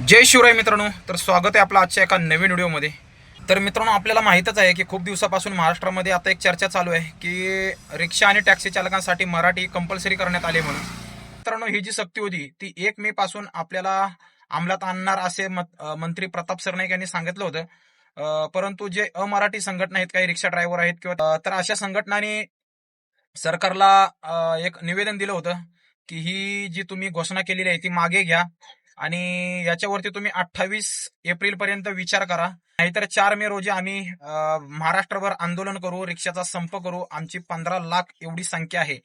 जय शिवराय मित्रांनो. तर स्वागत आहे आपलं आजच्या एका नवीन व्हिडिओमध्ये. तर मित्रांनो, आपल्याला माहीतच आहे की खूप दिवसापासून महाराष्ट्रामध्ये आता एक चर्चा चालू आहे की रिक्षा आणि टॅक्सी चालकांसाठी मराठी कंपल्सरी करण्यात आले म्हणून. मित्रांनो, ही जी सक्ती होती ती 1 मे पासून आपल्याला अंमलात आणणार असे मंत्री प्रताप सरनाईक यांनी सांगितलं होतं. परंतु जे अमराठी संघटना आहेत, काही रिक्षा ड्रायव्हर आहेत किंवा तर अशा संघटनांनी सरकारला एक निवेदन दिलं होतं की ही जी तुम्ही घोषणा केलेली आहे ती मागे घ्या आणि याच्यावरती तुम्ही 28 एप्रिल पर्यंत विचार करा. नाहीतर 4 मे रोजी आम्ही महाराष्ट्रभर आंदोलन करू, रिक्षाचा संप करू. आमची 15 लाख एवढी संख्या आहे.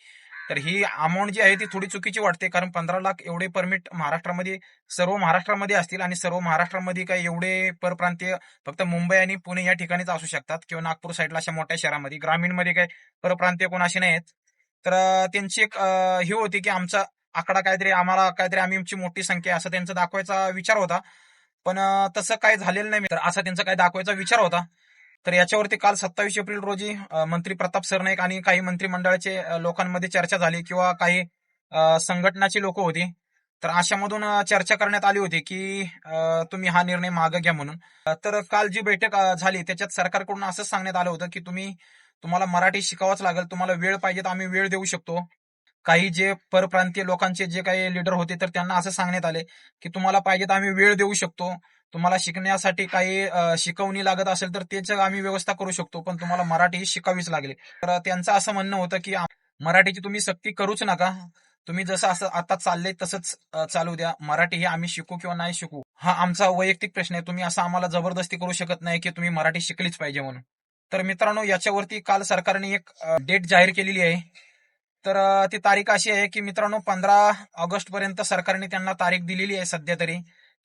तर ही अमाऊंट जी आहे ती थोडी चुकीची वाटते, कारण 15 लाख एवढे परमिट महाराष्ट्रामध्ये सर्व महाराष्ट्रामध्ये असतील आणि सर्व महाराष्ट्रामध्ये काही एवढे परप्रांतीय फक्त मुंबई आणि पुणे या ठिकाणीच असू शकतात किंवा नागपूर साईडला अशा मोठ्या शहरामध्ये. ग्रामीणमध्ये काही परप्रांतीय कोण असे नाहीत. तर त्यांची एक ही होती की आमचा आकडा काहीतरी, आम्हाला काहीतरी आमची मोठी संख्या आहे असं त्यांचा दाखवायचा विचार होता. पण तसं काही झालेलं नाही. तर असा त्यांचा काही दाखवायचा विचार होता. तर याच्यावरती काल 27 एप्रिल रोजी मंत्री प्रताप सरनाईक आणि काही मंत्रिमंडळाचे लोकांमध्ये चर्चा झाली किंवा काही संघटनाची लोक होती. तर अशामधून चर्चा करण्यात आली होती की तुम्ही हा निर्णय मागे घ्या म्हणून. तर काल जी बैठक झाली त्याच्यात सरकारकडून असंच सांगण्यात आलं होतं की तुम्हाला मराठी शिकावंच लागेल. तुम्हाला वेळ पाहिजे तर आम्ही वेळ देऊ शकतो. काही जे परप्रांतीय लोकांचे जे काही लीडर होते तर त्यांना असं सांगण्यात आले की तुम्हाला पाहिजे तर आम्ही वेळ देऊ शकतो. तुम्हाला शिकण्यासाठी काही शिकवणी लागत असेल तर त्याचं आम्ही व्यवस्था करू शकतो, पण तुम्हाला मराठी ही शिकावीच लागेल. तर त्यांचं असं म्हणणं होतं की मराठीची तुम्ही सक्ती करूच नका. तुम्ही जसं असं आता चाललंय तसंच चालू द्या. मराठी ही आम्ही शिकू किंवा नाही शिकू हा आमचा वैयक्तिक प्रश्न आहे. तुम्ही असं आम्हाला जबरदस्ती करू शकत नाही की तुम्ही मराठी शिकलीच पाहिजे म्हणून. तर मित्रांनो, याच्यावरती काल सरकारने एक डेट जाहीर केलेली आहे. तर ती तारीख अशी आहे की मित्रांनो, 15 ऑगस्ट पर्यंत सरकारने त्यांना तारीख दिलेली आहे सध्या तरी,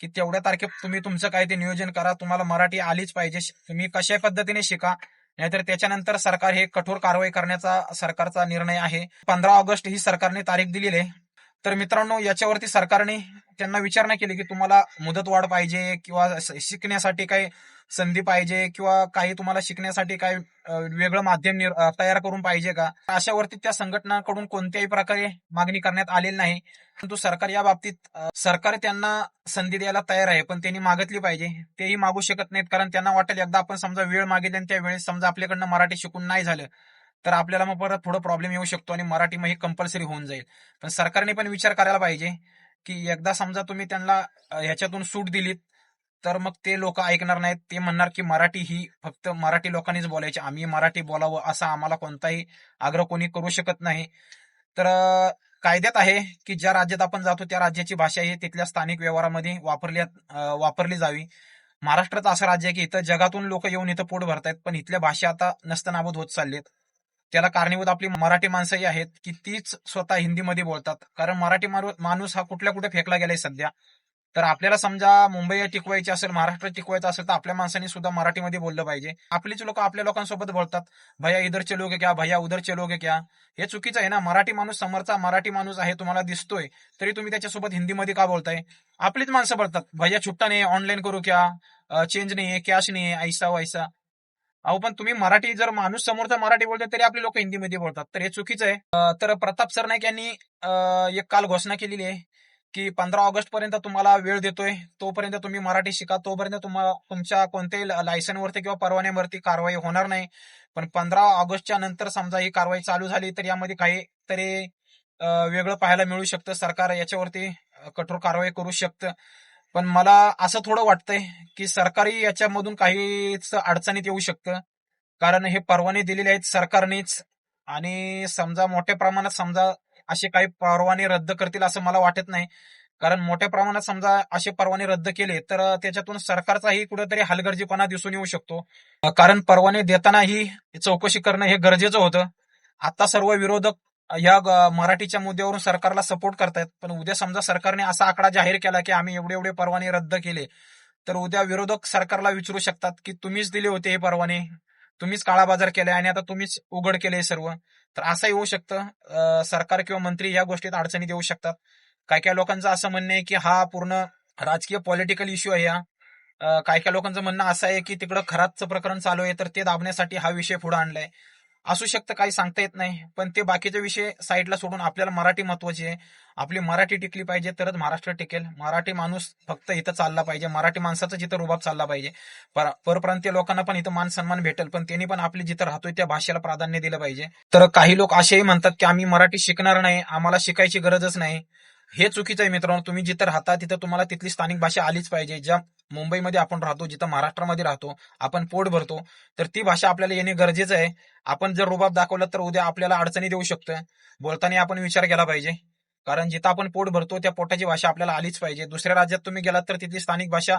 की तेवढ्या तारखेत तुम्ही तुमचं काय ते नियोजन करा. तुम्हाला मराठी आलीच पाहिजे. तुम्ही कशा पद्धतीने शिका, नाहीतर त्याच्यानंतर सरकार हे कठोर कारवाई करण्याचा सरकारचा निर्णय आहे. 15 ऑगस्ट ही सरकारने तारीख दिलेली आहे. तर मित्रांनो, याच्यावरती सरकारने त्यांना विचारणा केली की तुम्हाला मुदतवाढ पाहिजे किंवा शिकण्यासाठी काही संधी पाहिजे किंवा काही तुम्हाला शिकण्यासाठी काही वेगळं माध्यम तयार करून पाहिजे का. अशावरती त्या संघटनांकडून कोणत्याही प्रकारे मागणी करण्यात आलेली नाही. परंतु सरकार या बाबतीत सरकार त्यांना संधी द्यायला तयार आहे, पण त्यांनी मागितली पाहिजे. तेही मागू शकत नाहीत, कारण त्यांना वाटेल एकदा आपण समजा वेळ मागितली आणि त्या वेळेस समजा आपल्याकडनं मराठी शिकून नाही झालं तर आपल्याला मग परत थोडं प्रॉब्लेम येऊ शकतो आणि मराठी मग ही कंपल्सरी होऊन जाईल. पण सरकारने पण विचार करायला पाहिजे की एकदा समजा तुम्ही त्यांना ह्याच्यातून सूट दिलीत तर मग ते लोक ऐकणार नाहीत. ते म्हणणार की मराठी ही फक्त मराठी लोकांनीच बोलायची, आम्ही मराठी बोलावं असा आम्हाला कोणताही आग्रह कोणी करू शकत नाही. तर कायद्यात आहे की ज्या राज्यात आपण जातो त्या राज्याची भाषा ही तिथल्या स्थानिक व्यवहारामध्ये वापरली जावी. महाराष्ट्रात असं राज्य आहे की इथं जगातून लोक येऊन इथं पोट भरतायत, पण इथल्या भाषा आता नस्तनाबूत होत चाललीत. त्याला कारणीभूत आपली मराठी माणसंही आहेत की तीच स्वतः हिंदीमध्ये बोलतात, कारण मराठी माणूस हा कुठल्या कुठे फेकला गेलाय सध्या. तर आपल्याला समजा मुंबई टिकवायची असेल, महाराष्ट्र टिकवायचं असेल तर आपल्या माणसांनी सुद्धा मराठीमध्ये बोललं पाहिजे. आपलीच लोक आपल्या लोकांसोबत बोलतात, भैया इधरचे लोक क्या, भैया उधरचे लोक क्या. हे चुकीचं आहे ना. मराठी माणूस समोरचा मराठी माणूस आहे, तुम्हाला दिसतोय, तरी तुम्ही त्याच्यासोबत हिंदीमध्ये का बोलताय. आपलीच माणसं बोलतात, भैया छुट्टा नाही, ऑनलाईन करू क्या, चेंज नाही आहे, कॅश नाही आहे, ऐसा वैसा. अहो, पण तुम्ही मराठी, जर माणूस समोरचा मराठी बोलतोय तरी आपले लोक हिंदीमध्ये बोलतात, तर हे चुकीचं आहे. तर प्रताप सरनाईक यांनी एक काल घोषणा केलेली आहे की 15 ऑगस्ट पर्यंत तुम्हाला वेळ देतोय, तोपर्यंत तुम्ही मराठी शिका. तोपर्यंत तुम्हाला तुमच्या कोणत्याही लायसनवरती किंवा परवान्यावरती कारवाई होणार नाही. पण 15 ऑगस्टच्या नंतर समजा ही कारवाई चालू झाली तर यामध्ये काहीतरी वेगळं पाहायला मिळू शकतं. सरकार याच्यावरती कठोर कारवाई करू शकतं. पण मला असं थोडं वाटतंय की सरकारही याच्यामधून काहीच अडचणीत येऊ शकतं, कारण हे परवाने दिलेले आहेत सरकारनेच. आणि समजा मोठ्या प्रमाणात समजा असे काही परवाने रद्द करतील असं मला वाटत नाही, कारण मोठ्या प्रमाणात समजा असे परवाने रद्द केले तर त्याच्यातून सरकारचाही कुठेतरी हलगर्जीपणा दिसून येऊ शकतो. कारण परवाने देतानाही चौकशी करणं हे गरजेचं होतं. आता सर्व विरोधक या मराठीच्या मुद्द्यावरून सरकारला सपोर्ट करतायत, पण उद्या समजा सरकारने असा आकडा जाहीर केला की आम्ही एवढे एवढे परवाने रद्द केले, तर उद्या विरोधक सरकारला विचारू शकतात की तुम्हीच दिले होते हे परवाने, तुम्हीच काळाबाजार केलाय आणि आता तुम्हीच उघड केले सर्व. तर असंही होऊ शकतं. सरकार किंवा मंत्री या गोष्टीत अडचणीत येऊ शकतात. काय काय लोकांचं असं म्हणणं आहे की हा पूर्ण राजकीय पॉलिटिकल इश्यू आहे हा. काय काय लोकांचं म्हणणं असं आहे की तिकडं खरातचं प्रकरण चालू आहे तर ते दाबण्यासाठी हा विषय पुढे आणलाय. असू शकतं, काही सांगता येत नाही. पण ते बाकीचे विषय साईडला सोडून आपल्याला मराठी महत्वाची आहे. आपली मराठी टिकली पाहिजे तरच महाराष्ट्र टिकेल. मराठी माणूस फक्त इथं चालला पाहिजे. मराठी माणसाचा जिथं रुबाब चालला पाहिजे. परप्रांतीय लोकांना पण इथं मान सन्मान भेटेल, पण त्यांनी पण आपली जिथं राहतोय त्या भाषेला प्राधान्य दिलं पाहिजे. तर काही लोक असेही म्हणतात की आम्ही मराठी शिकणार नाही, आम्हाला शिकायची गरजच नाही. हे चुकीचं आहे मित्रांनो. तुम्ही जिथं राहता तिथं तुम्हाला तिथली स्थानिक भाषा आलीच पाहिजे. ज्या मुंबईमध्ये आपण राहतो, जिथं महाराष्ट्रामध्ये राहतो, आपण पोट भरतो, तर ती भाषा आपल्याला येणे गरजेचं आहे. आपण जर रुबाब दाखवला तर उद्या आपल्याला अडचणी देऊ शकतं. बोलताना आपण विचार केला पाहिजे. कारण जिथं आपण पोट भरतो त्या पोटाची भाषा आपल्याला आलीच पाहिजे. दुसऱ्या राज्यात तुम्ही गेलात तर तिथली स्थानिक भाषा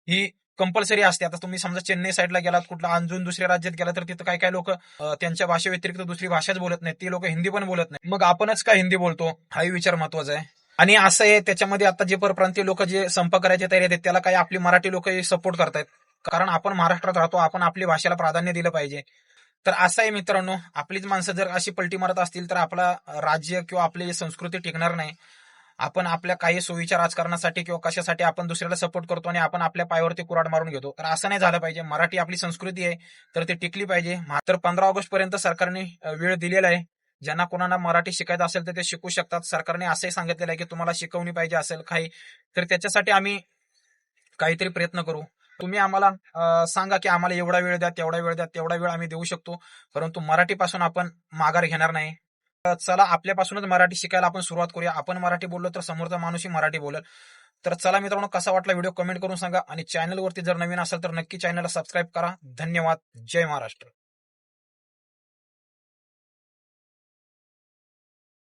ही कंपल्सरी असते. आता तुम्ही समजा चेन्नई साईडला गेलात, कुठला अजून दुसऱ्या राज्यात गेला, तर तिथं काय काय लोक त्यांच्या भाषेव्यतिरिक्त दुसरी भाषाच बोलत नाहीत. ती लोक हिंदी पण बोलत नाही. मग आपणच का हिंदी बोलतो, हाही विचार महत्वाचा आहे. आणि असं आहे, त्याच्यामध्ये आता जे परप्रांतीय लोक जे संप करायचे तयारी आहेत त्याला काही आपली मराठी लोक सपोर्ट करतायत. कारण आपण महाराष्ट्रात राहतो, आपण आपली भाषेला प्राधान्य दिलं पाहिजे. तर असं आहे मित्रांनो, आपलीच माणसं जर अशी पलटी मारत असतील तर आपला राज्य किंवा आपली संस्कृती टिकणार नाही. आपण आपल्या काही सोयीच्या राजकारणासाठी किंवा कशासाठी आपण दुसऱ्याला सपोर्ट करतो आणि आपण आपल्या पायावरती कुऱ्हाड मारून घेतो. तर असं नाही झालं पाहिजे. मराठी आपली संस्कृती आहे, तर ती टिकली पाहिजे. तर 15 ऑगस्ट पर्यंत सरकारने वेळ दिलेला आहे. ज्यांना कोणाला मराठी शिकायचं असेल तर ते शिकू शकतात. सरकारने असंही सांगितलेलं आहे की तुम्हाला शिकवणी पाहिजे असेल काही, तर त्याच्यासाठी आम्ही काहीतरी प्रयत्न करू. तुम्ही आम्हाला सांगा की आम्हाला एवढा वेळ द्या, तेवढा वेळ द्या, तेवढा वेळ आम्ही देऊ शकतो. परंतु मराठीपासून आपण माघार घेणार नाही. तर चला आपल्यापासूनच मराठी शिकायला आपण सुरुवात करूया. आपण मराठी बोललो तर समोरचा माणूसही मराठी बोलेल. तर चला मित्रांनो, कसा वाटला व्हिडिओ कमेंट करून सांगा आणि चॅनलवरती जर नवीन असेल तर नक्की चॅनलला सबस्क्राईब करा. धन्यवाद. जय महाराष्ट्र.